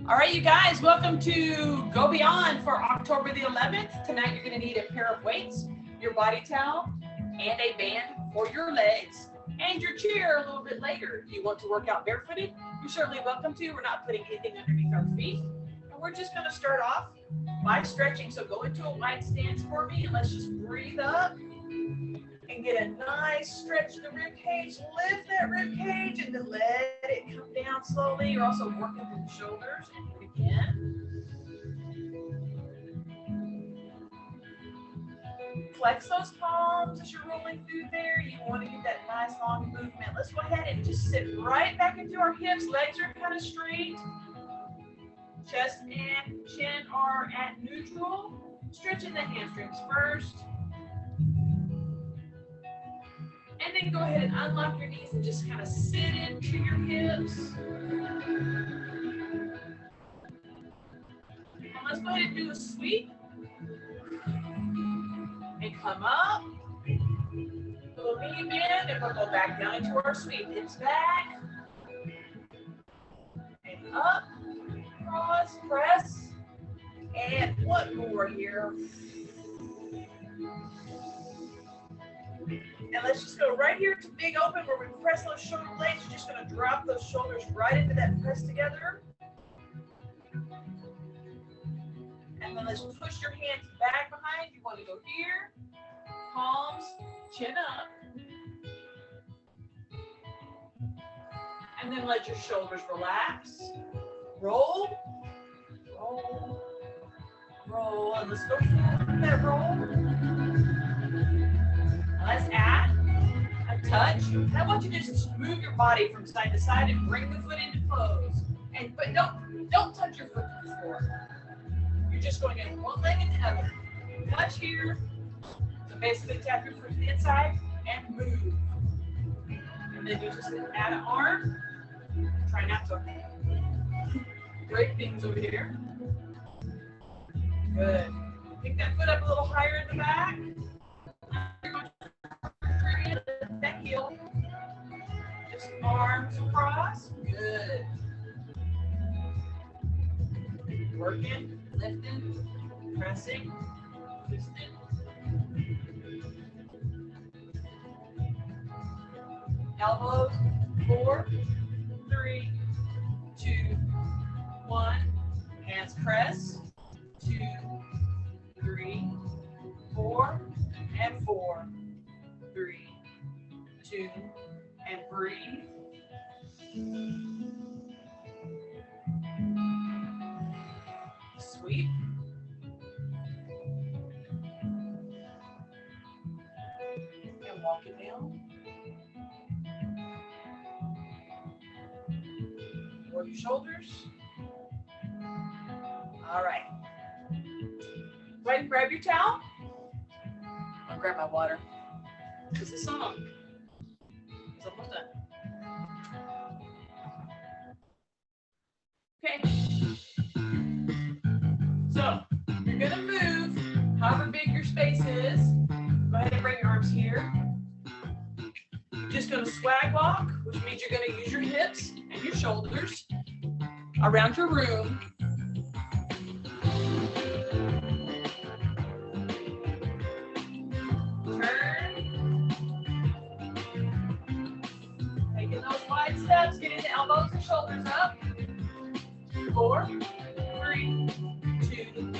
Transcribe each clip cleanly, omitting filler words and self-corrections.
All right, you guys, welcome to Go Beyond for October the 11th. Tonight you're going to need a pair of weights, your body towel, and a band for your legs, and your chair a little bit later. If you want to work out barefooted, you're certainly welcome to. We're not putting anything underneath our feet. And we're just going to start off by stretching. So go into a wide stance for me, and let's just breathe up and get a nice stretch in the rib cage. Lift that rib cage and then let it come down slowly. You're also working through the shoulders. And do it again. Flex those palms as you're rolling through there. You want to get that nice long movement. Let's go ahead and just sit right back into our hips. Legs are kind of straight. Chest and chin are at neutral. Stretching the hamstrings first. And then go ahead and unlock your knees and just kind of sit into your hips. And let's go ahead and do a sweep. And come up. Little knee bend, and we'll go back down into our sweep. Hips back. And up. Cross, press. And one more here. And let's just go right here to big open where we press those shoulder blades. You're just going to drop those shoulders right into that press together. And then let's push your hands back behind. You want to go here. Palms, chin up. And then let your shoulders relax. Roll, roll, roll. And let's go forward with that roll. Let's add a touch. And I want you to just move your body from side to side and bring the foot into close. But don't touch your foot to the floor. You're just going in one leg and the other. Touch here. So basically tap your foot to the inside and move. And then you just add an arm. Try not to break things over here. Good. Pick that foot up a little higher in the back. That heel. Just arms across. Good. Working, lifting, pressing, twisting. Elbows. 4, 3, 2, 1. Hands press. 2, 3, 4, and 4. 3, 2, and breathe. Sweep. And walk it down. Roll your shoulders. All right. Go ahead and grab your towel. I'll grab my water. It's a song. It's almost done. Okay. So you're gonna move however big your space is. Go ahead and bring your arms here. You're just gonna swag walk, which means you're gonna use your hips and your shoulders around your room. Steps, getting the elbows and shoulders up. 4, 3, 2,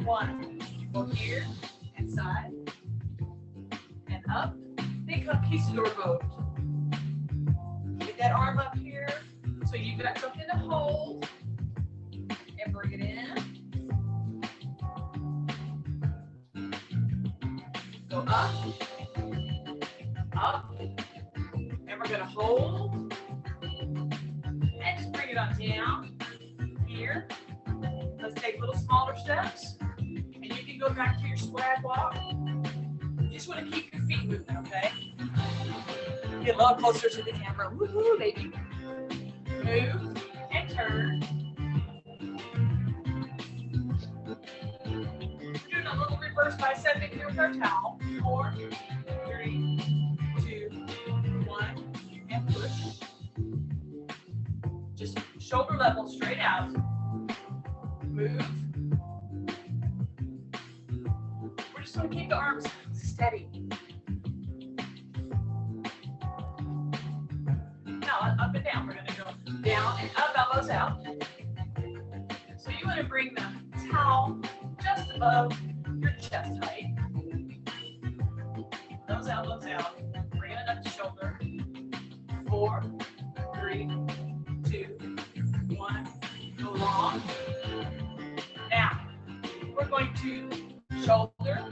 1. Go here and side and up. Big conquistador mode. Get that arm up here so you've got something to hold and bring it in. Go up, up, and we're going to hold. Bring it on down here. Let's take little smaller steps. And you can go back to your swag walk. You just want to keep your feet moving, okay? Get a little closer to the camera. Woohoo, baby. Move and turn. Doing a little reverse bicep here with our towel. 4, 3, 2, 1, and push. Just shoulder level straight out. Move. We're just going to keep the arms steady. Now, up and down. We're going to go down and up, elbows out. So you want to bring the towel just above your chest height. Those elbows out. Bring it up to shoulder. 4, 3, 2, 1. Go long. Now, we're going to shoulder,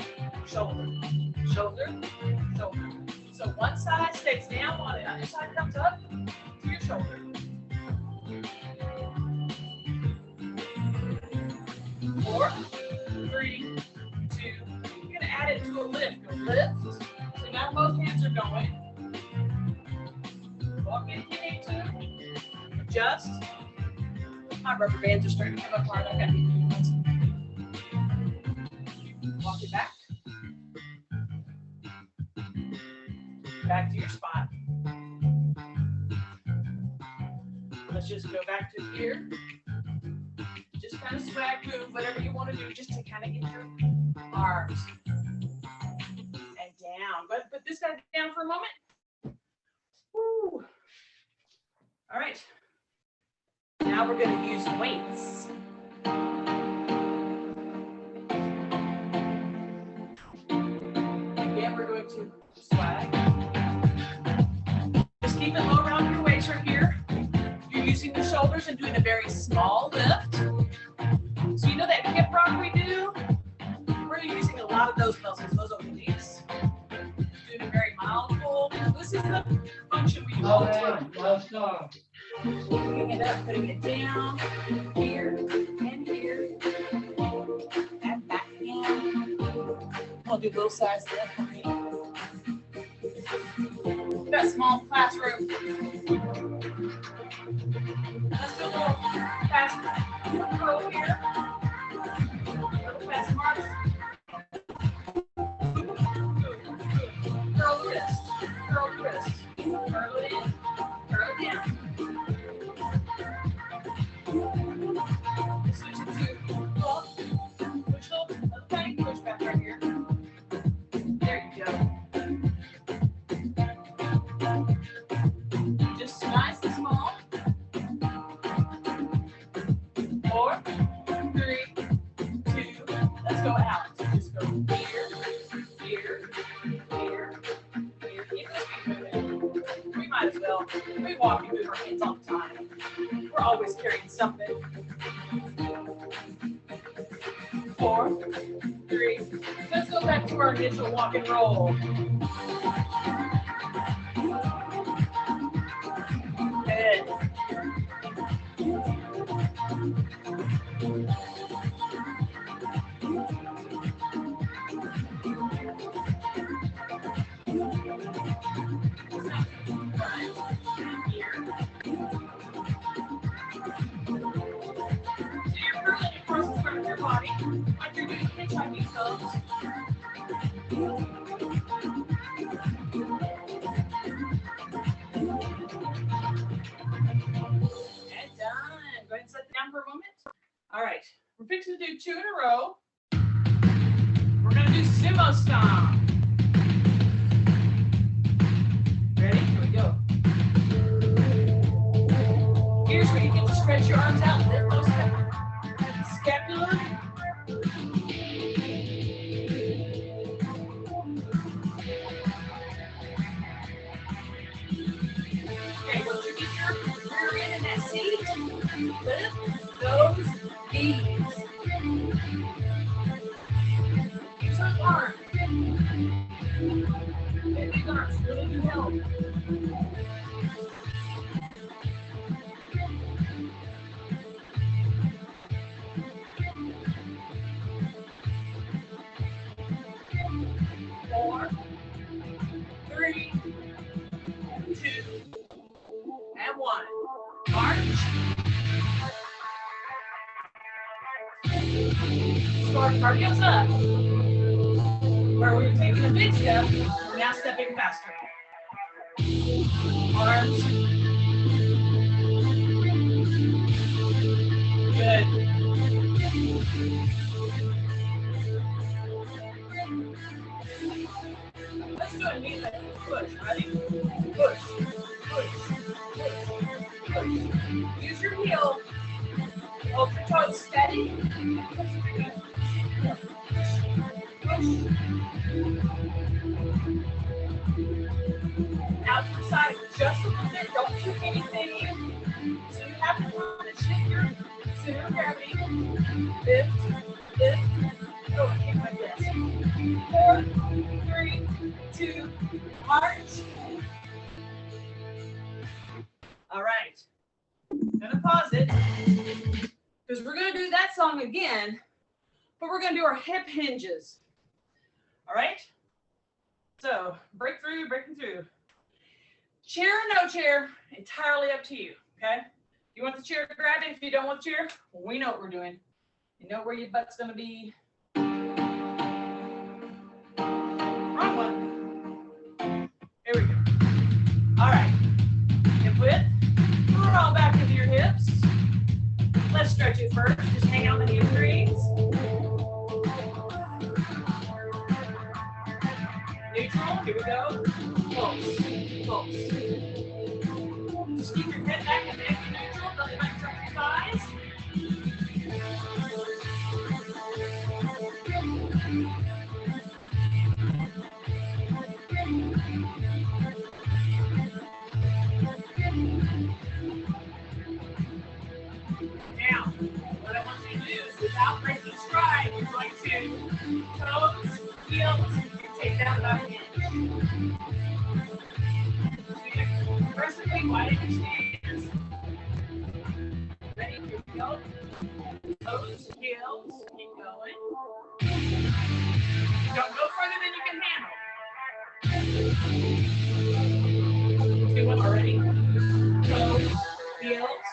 shoulder, shoulder, shoulder. So one side stays down while the other side comes up to your shoulder. 4, 3, 2. You're going to add it to a lift. Go lift. So now both hands are going. Walk in if you need to. Adjust. My rubber bands are starting to come apart. I've got to get new ones. Walk it back. Back to your spot. Let's just go back to here. Just kind of swag move, whatever you want to do, just to kind of get your arms. And down. Go ahead and put this guy down for a moment. Woo. All right. Now we're going to use weights. Again, we're going to swag. Just keep it low around your waist right here. You're using the shoulders and doing a very small lift. So you know that hip rock we do? We're using a lot of those muscles, those obliques. Doing a very mild pull. This is the function we do all the time. Picking it up, putting it down, here, and here, and back down. I'll do both sides there. We've got a small classroom. Let's do a little fast curl here. A little fast march. Curl the wrist, curl the wrist. Curl it in, curl it down. Switch it to up, push up, okay, push back right here. There you go. Just nice and small. 4, 3, 2, let's go out. Just go here, here, here, here. Keep this feet moving. We might as well. We walk and move our hands all the time. We're always carrying something. 4, 3. Let's go back to our initial walk and roll. Good. Body, like you're doing hitchhiking pose. And done. Go ahead and set it down for a moment. All right, we're fixing to do 2 in a row. We're going to do sumo stomp. Ready? Here we go. Here's where you get to stretch your arms out, lift those scapula. Okay, once you get your rear end in that seat, lift those knees. Use those arms. And these arms really do help. Cardio's up. Where we were taking a big step, we're now stepping faster. Arms. Good. Use your heel. Hold your toes steady. Out to the side just a little bit. Don't do anything. So you have to want to shift your center of gravity. Lift, lift. Go. Kick like this. 4, 3, 2, march. All right. I'm gonna pause it because we're gonna do that song again, but we're gonna do our hip hinges. All right. So breakthrough, breaking through. Chair or no chair, entirely up to you. Okay. If you want the chair, grab it. If you don't want the chair, we know what we're doing. You know where your butt's gonna be. Wrong one. Here we go. All right. Hip width. Roll back with your hips. Let's stretch it first. Just hang out the hamstrings. Neutral. Here we go. Pulse. Pulse. Just keep your head back and neck neutral. Don't let your thighs. Now, what I want you to do is without breaking stride, you're going to toes, heels, and take down about an inch. Aggressively widen your stance. Ready? Here we go. Toes, heels, keep going. Don't go further than you can handle. Okay, one more. Ready? Toes, heels.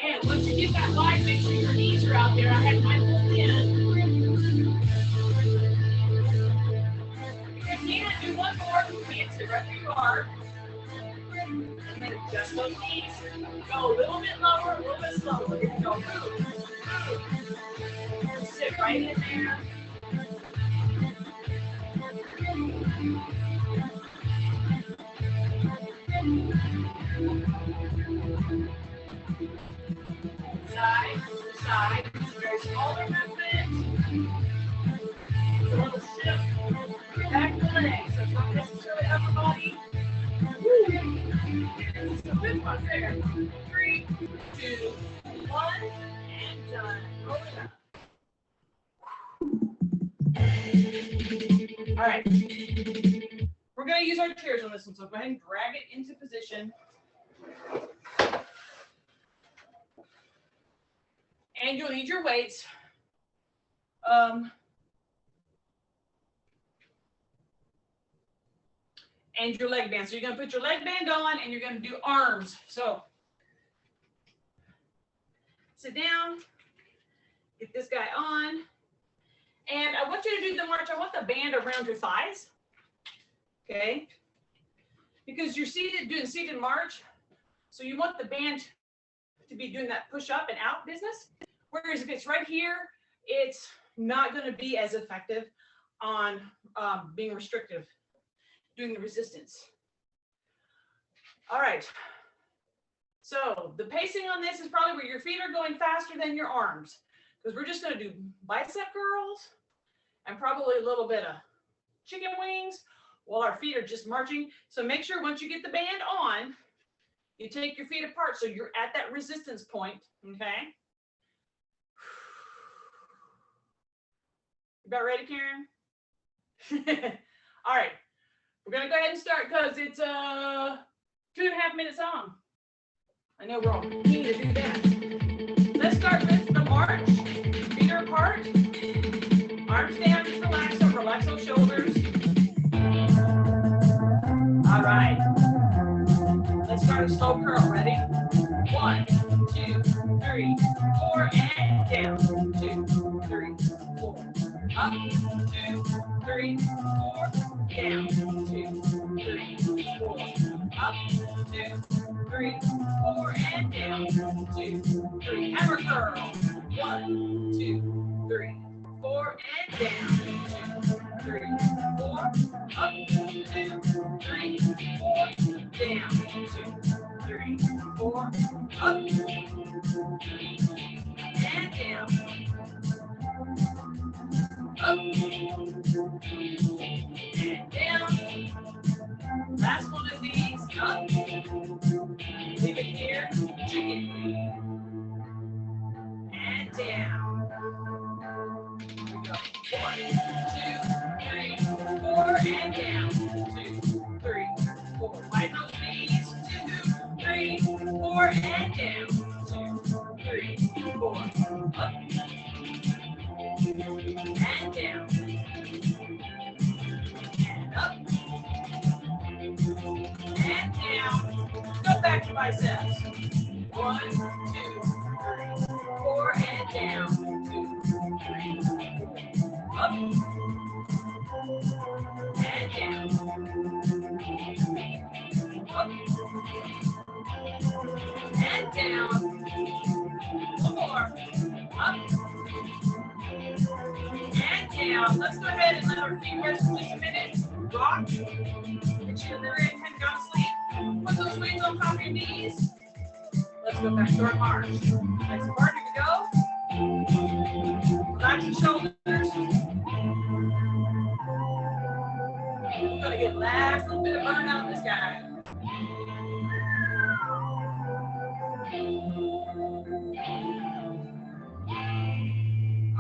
And once you get that wide, make sure your knees are out there. I had mine pulled in. If you can't, do one more. Can't sit right where you are. And then adjust those knees. Go a little bit lower, a little bit slower. Here we go. Move. Move. Sit right in there. Side, side, very smaller movement. A little shift, back the legs. So it's not necessarily upper body. Just a good one there. 3, 2, 1, and done. Roll it up. All right. We're going to use our chairs on this one, so go ahead and drag it into position. And you'll need your weights. And your leg band. So you're going to put your leg band on and you're going to do arms. So sit down, get this guy on. And I want you to do the march. I want the band around your thighs. Okay. Because you're seated, doing seated march. So you want the band to be doing that push up and out business. Whereas if it's right here, it's not going to be as effective on being restrictive, doing the resistance. All right. So the pacing on this is probably where your feet are going faster than your arms, because we're just going to do bicep curls and probably a little bit of chicken wings while our feet are just marching. So make sure once you get the band on, you take your feet apart so you're at that resistance point, okay? You about ready, Karen? All right, we're gonna go ahead and start because it's a 2.5-minute song. I know we're all keen to do that. Let's start with the march. Feet are apart, arms down, just relax those shoulders. All right. Let's start a slow curl. Ready? 1, 2, 3, 4, and down. 2, 3, 4. Up. 2, 3, 4. Down. 2, 3, 4. Up. 2, 3, 4, and down. 2, 3. Hammer curl. 1, 2, 3, 4, and down. 2, 3, 4. Up. 2, 3, 4. Down. 2, 3, 4, up, and down, up, and down. Last one of these, up, leave it here, chicken, and down. Here we go. 1, 2, 3, 4, and down. 2, 3, 4. Find those knees. 2, 3, 4, and down. 2, 3, 4. Up and down. And up and down. Go back to biceps. 1, 2, 3, 4, and down. 2, 3, 4. Up and down. Up and down. One more. Up and down. Let's go ahead and let our feet rest for just a minute. Rock. Get you in there and kind of go to sleep. Put those weights on top of your knees. Let's go back to our march. Next part, here we go. Relax your shoulders. We're gonna get last little bit of burnout in this guy.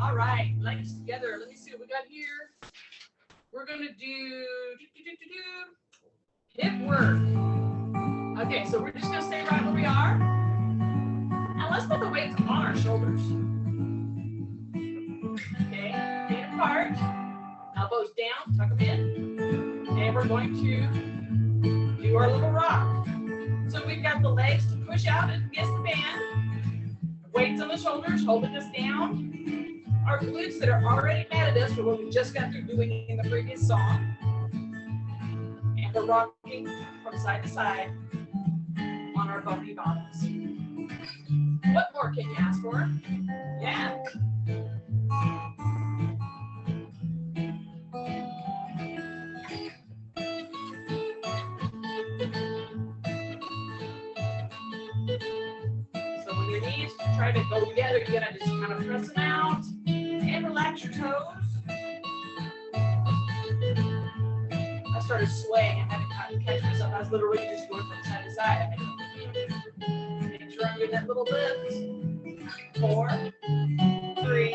All right, legs together. Let me see what we got here. We're gonna do hip work. Okay, so we're just gonna stay right where we are. And let's put the weights on our shoulders. Okay, feet apart, elbows down, tuck them in. And we're going to do our little rock. So we've got the legs to push out against the band. Weights on the shoulders, holding us down. Our glutes that are already mad at us for what we just got through doing in the previous song. And we're rocking from side to side on our bumpy bottoms. What more can you ask for? Yeah. So when your knees try to go together, you're gonna just kind of press them out and relax your toes. I started swaying and had to catch myself. I was literally just going from side to side. Make sure I'm getting that little lift. 4, 3,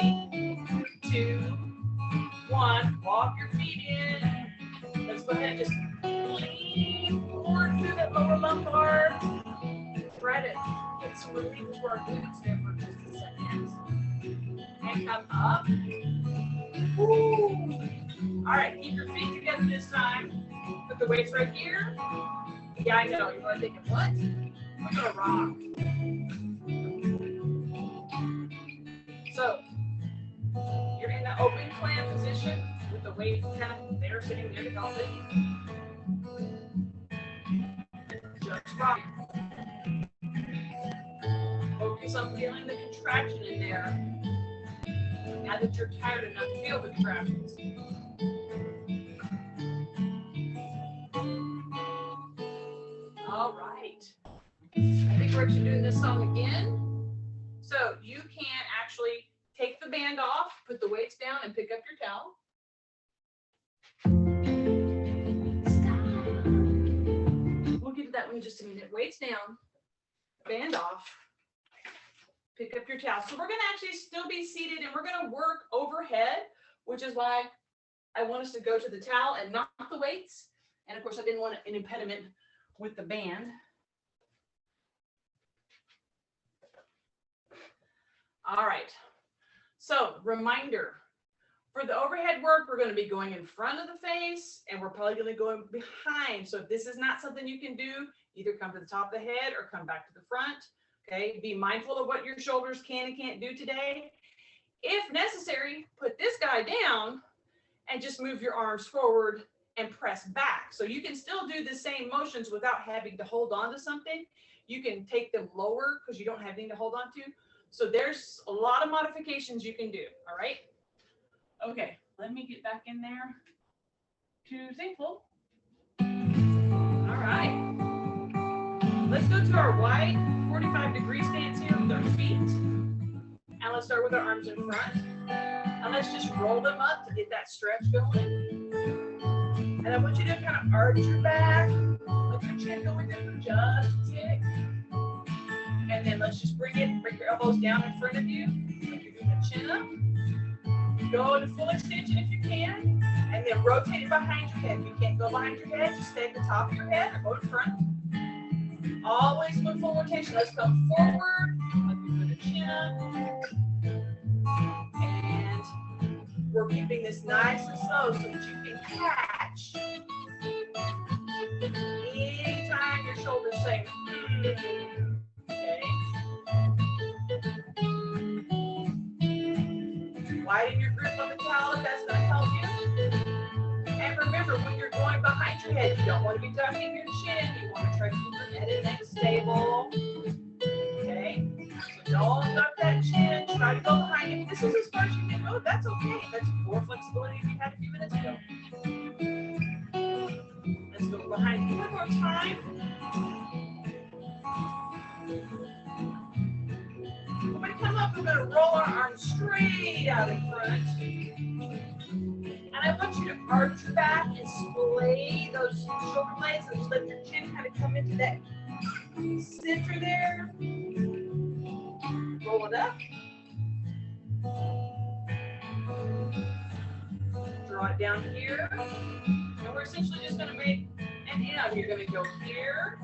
2, 1. Walk your feet in. Let's go ahead and just lean forward through that lower lumbar. Spread it. Let's relief to our glutes there for just a second. And come up. Woo. All right, keep your feet together this time. Put the weights right here. Yeah, I know. You're probably thinking, what? I'm gonna rock. So you're in the open plan position with the weight kind of there, sitting there to help it. Just rock. Focus on feeling the contraction in there. Now that you're tired enough to feel the contractions. All right. I think we're actually doing this song again. So you can actually take the band off, put the weights down, and pick up your towel. Stop. We'll get to that one in just a minute. Weights down, band off, pick up your towel. So we're going to actually still be seated, and we're going to work overhead, which is why I want us to go to the towel and not the weights. And of course, I didn't want an impediment with the band. All right. So reminder, for the overhead work, we're going to be going in front of the face, and we're probably going to go behind. So if this is not something you can do, either come to the top of the head or come back to the front. Okay, be mindful of what your shoulders can and can't do today. If necessary, put this guy down and just move your arms forward and press back. So you can still do the same motions without having to hold on to something. You can take them lower because you don't have anything to hold on to. So there's a lot of modifications you can do, all right? Okay, let me get back in there to thankful. All right. Let's go to our wide 45-degree stance here with our feet. And let's start with our arms in front. And let's just roll them up to get that stretch going. And I want you to kind of arch your back. Let your chin go in there for just a tick. And then let's just bring your elbows down in front of you. Like you're doing the chin up. Go into full extension if you can. And then rotate it behind your head. If you can't go behind your head, just stay at the top of your head or go in front. Always with full rotation. Let's come forward. Like you're doing a chin up. And we're keeping this nice and slow so that you can catch anytime your shoulders say, okay. Widen your grip on the towel if that's going to help you. And remember, when you're going behind your head, you don't want to be ducking your chin. You want to try to keep your head and neck stable. Okay? So don't duck that chin. Try to go behind it. This is as far as you can go. That's okay. That's more flexibility than you had a few minutes ago. Let's go behind one more time. When we come up, we're going to roll our arms straight out in front. And I want you to arch your back and splay those shoulder blades and just let your chin kind of come into that center there. Roll it up. Draw it down here. And we're essentially just going to make an M. You're going to go here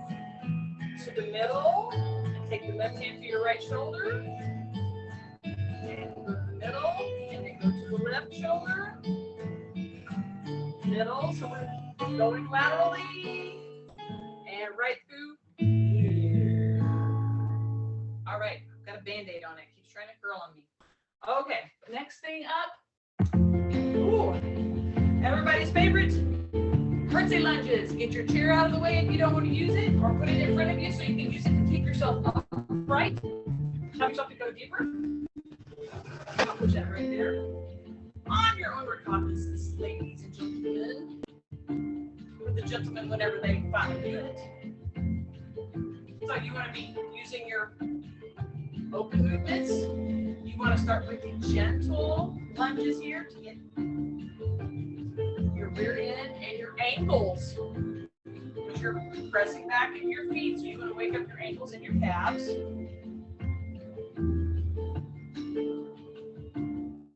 to the middle. And take the left hand to your right shoulder. And go to the middle. And then go to the left shoulder. Middle. So we're going laterally. And right through here. All right. I've got a Band-Aid on it. Keeps trying to curl on me. Okay. Next thing up. Ooh. Everybody's favorite. Curtsy lunges. Get your chair out of the way if you don't want to use it, or put it in front of you so you can use it to keep yourself upright. Have yourself to go deeper. I'll push that right there. On your own recognizance, ladies and gentlemen. With the gentlemen whenever they finally do it. So you want to be using your open movements. You want to start with the gentle lunges here to get your rear end and your ankles. But you're pressing back in your feet, so you want to wake up your ankles and your calves.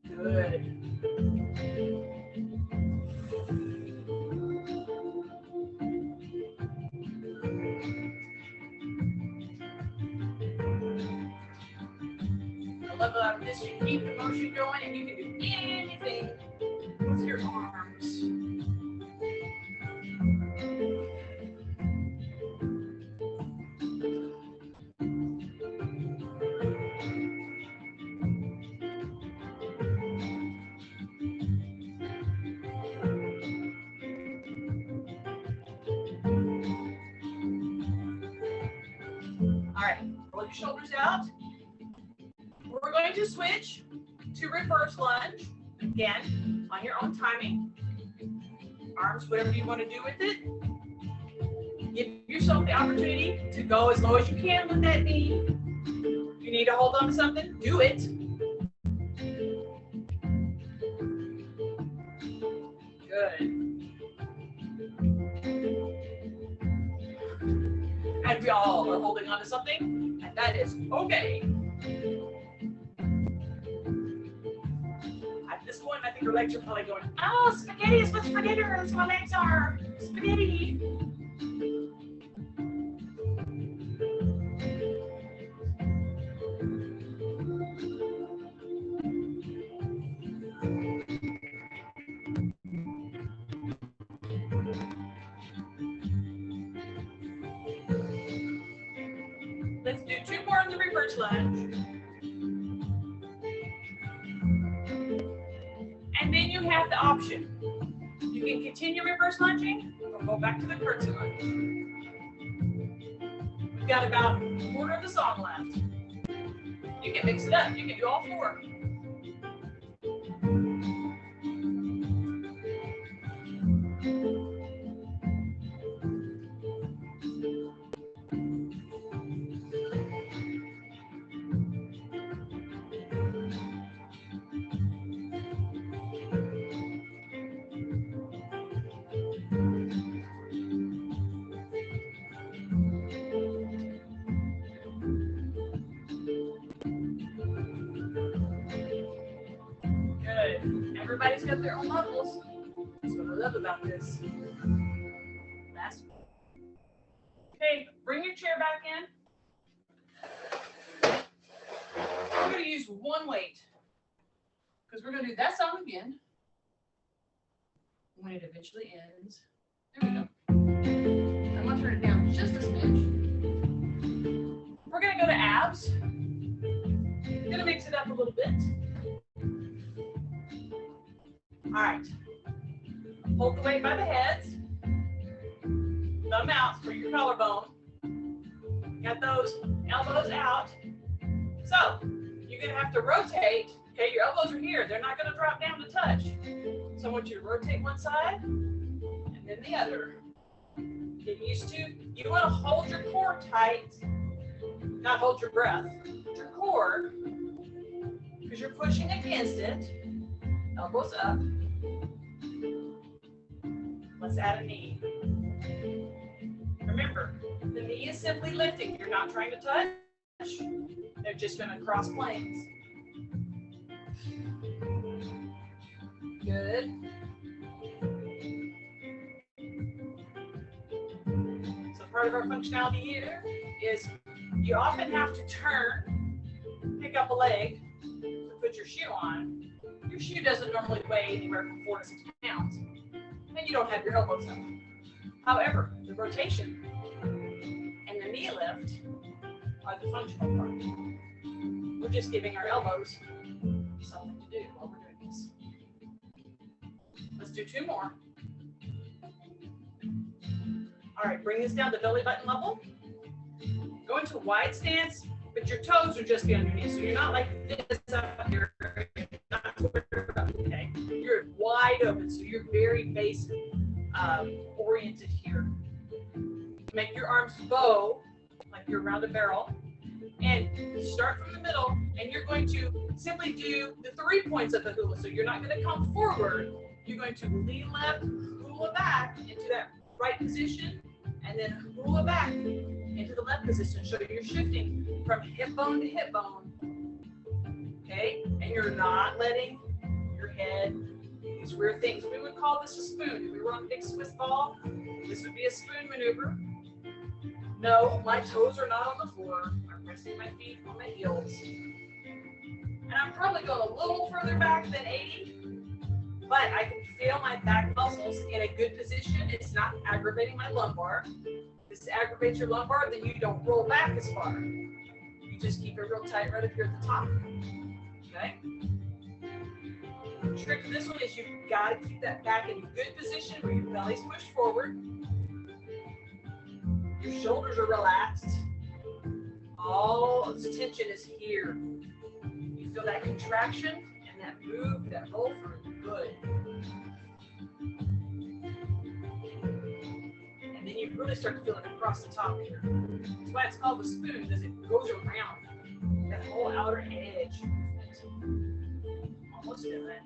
Good. I love about this. You keep the motion going, and you can do anything with your arms. All right, roll your shoulders out. We're going to switch to reverse lunge. Again, on your own timing. Arms, whatever you want to do with it. Give yourself the opportunity to go as low as you can with that knee. If you need to hold on to something, do it. Good. And we all are holding on to something, and that is okay. At this point, I think your legs are probably going, oh, spaghetti is what spaghetti is. My legs are spaghetti. Let's do 2 more in the reverse lunge. And then you have the option. You can continue reverse lunging or go back to the curtsy lunge. We've got about a quarter of the song left. You can mix it up. You can do all 4. everybody's got their own levels. That's what I love about this. Last one. Okay, bring your chair back in. We're going to use one weight because we're going to do that song again when it eventually ends. There we go. I'm going to turn it down just a smidge. We're going to go to abs. I'm going to mix it up a little bit. All right. Hold the weight by the heads. Thumb out for your collarbone. Got those elbows out. So you're going to have to rotate. Okay, your elbows are here. They're not going to drop down to touch. So I want you to rotate one side and then the other. Get used to, you want to hold your core tight, not hold your breath. Hold your core, because you're pushing against it. Elbows up. Let's add a knee. Remember, the knee is simply lifting. You're not trying to touch. They're just going to cross planes. Good. So part of our functionality here is you often have to turn, pick up a leg to put your shoe on. Your shoe doesn't normally weigh anywhere from 4 to 6 pounds, and you don't have your elbows up. However, the rotation and the knee lift are the functional part. We're just giving our elbows something to do while we're doing this. Let's do 2 more. All right, bring this down to belly button level. Go into a wide stance, but your toes would just be underneath. So you're not like this up here. Not okay. You're wide open, so you're very base oriented here. Make your arms bow like you're around a barrel. And start from the middle, and you're going to simply do the 3 points of the hula. So you're not going to come forward. You're going to lean left, hula back into that right position, and then hula back into the left position. So you're shifting from hip bone to hip bone. Okay? And you're not letting your head do these weird things. We would call this a spoon. If we were on a big Swiss ball, this would be a spoon maneuver. No, my toes are not on the floor. I'm resting my feet on my heels. And I'm probably going a little further back than 80, but I can feel my back muscles in a good position. It's not aggravating my lumbar. If this aggravates your lumbar, then you don't roll back as far. You just keep it real tight right up here at the top. Okay? The trick to this one is you've got to keep that back in a good position where your belly's pushed forward. Your shoulders are relaxed. All of the tension is here. You feel that contraction and that move, that roll through. Good. And then you really start to feel it across the top here. That's why it's called the spoon, because it goes around that whole outer edge. Almost done.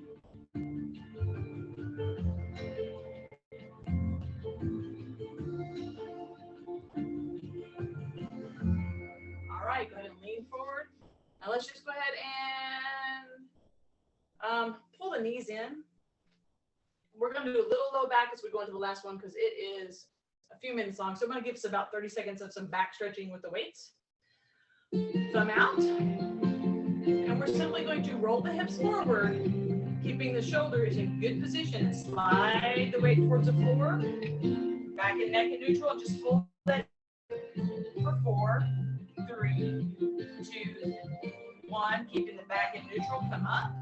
All right, go ahead and lean forward. Now let's just go ahead and pull the knees in. We're going to do a little low back as we go into the last one because it is a few minutes long. So I'm going to give us about 30 seconds of some back stretching with the weights. Thumb out. And we're simply going to roll the hips forward, keeping the shoulders in good position and slide the weight towards the floor. Back and neck in neutral. Just hold that for 4, 3, 2, 1. Keeping the back in neutral. Come up.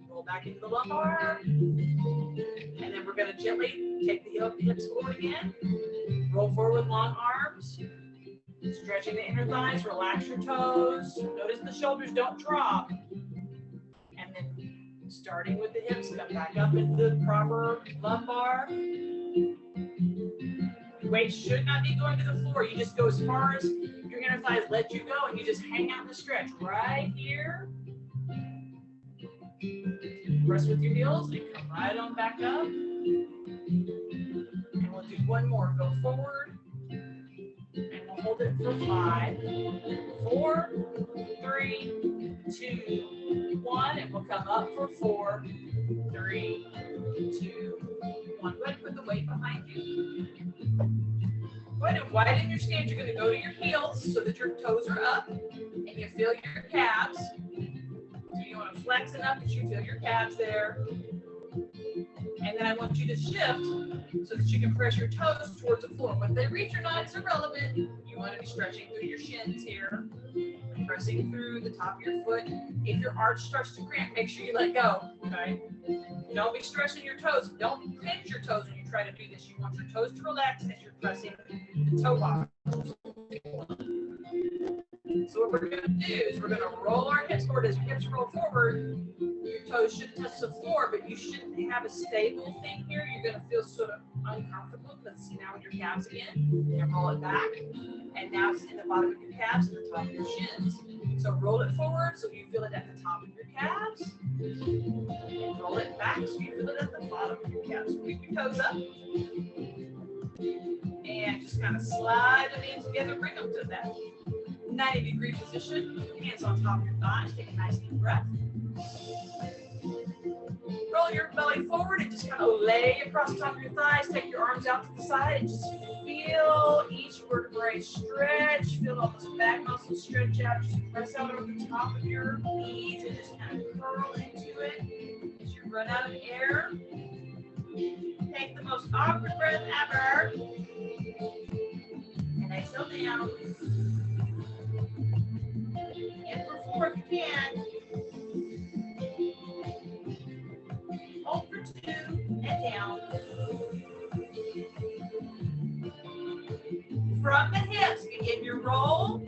Roll back into the lumbar. And then we're going to gently take the hips forward again. Roll forward with long arms. Stretching the inner thighs. Relax your toes. Notice the shoulders don't drop. And then starting with the hips, come back up into the proper lumbar. Your weight should not be going to the floor. You just go as far as your inner thighs let you go, and you just hang out in the stretch right here. Press with your heels and come right on back up. And we'll do one more. Go forward. And we'll hold it for 5, 4, 3, 2, 1. And we'll come come up for 4, 3, 2, 1. Go ahead and put the weight behind you. Go ahead and widen your stance. You're going to go to your heels so that your toes are up and you feel your calves. So you want to flex enough that you feel your calves there. And then I want you to shift so that you can press your toes towards the floor. Whether they reach or not is irrelevant. You want to be stretching through your shins here, pressing through the top of your foot. If your arch starts to cramp, make sure you let go, okay? Don't be stressing your toes. Don't pinch your toes when you try to do this. You want your toes to relax as you're pressing the toe box. So what we're going to do is we're going to roll our hips forward. As your hips roll forward, your toes should touch the floor, but you shouldn't have a stable thing here. You're going to feel sort of uncomfortable because now with your calves again, and roll it back. And now it's in the bottom of your calves and the top of your shins. So roll it forward so you feel it at the top of your calves. And roll it back so you feel it at the bottom of your calves. Keep your toes up. And just kind of slide them in together. Bring them to that 90-degree position. Hands on top of your thighs. Take a nice deep breath. Roll your belly forward and just kind of lay across the top of your thighs. Take your arms out to the side and just feel each vertebrae stretch. Feel all those back muscles stretch out. Just press out over the top of your knees and just kind of curl into it as you run out of air. Take the most awkward breath ever. And exhale down. In for 4 if you can. Hold for 2 and down. From the hips, begin your roll.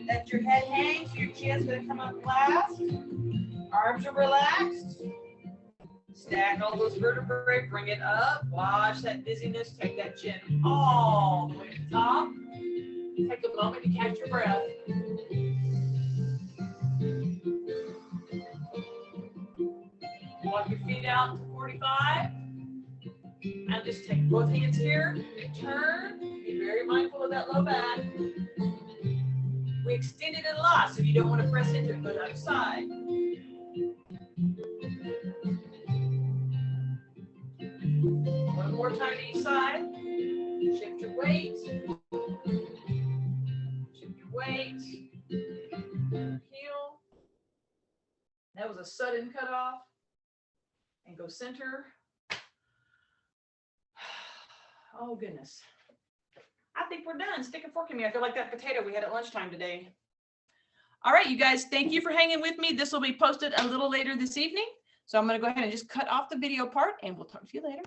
Let your head hang so your chin's going to come up last. Arms are relaxed. Stack all those vertebrae, bring it up. Watch that dizziness. Take that chin all the way to the top. Take a moment to catch your breath. Walk your feet out to 45. And just take both hands here. Turn. Be very mindful of that low back. We extended it a lot, so you don't want to press into it. Go to the other side. One more time to each side. Shift your weight. Shift your weight. Heel. That was a sudden cutoff. And go center. Oh, goodness. I think we're done. Stick a fork in me. I feel like that potato we had at lunchtime today. All right, you guys, thank you for hanging with me. This will be posted a little later this evening. So I'm going to go ahead and just cut off the video part, and we'll talk to you later.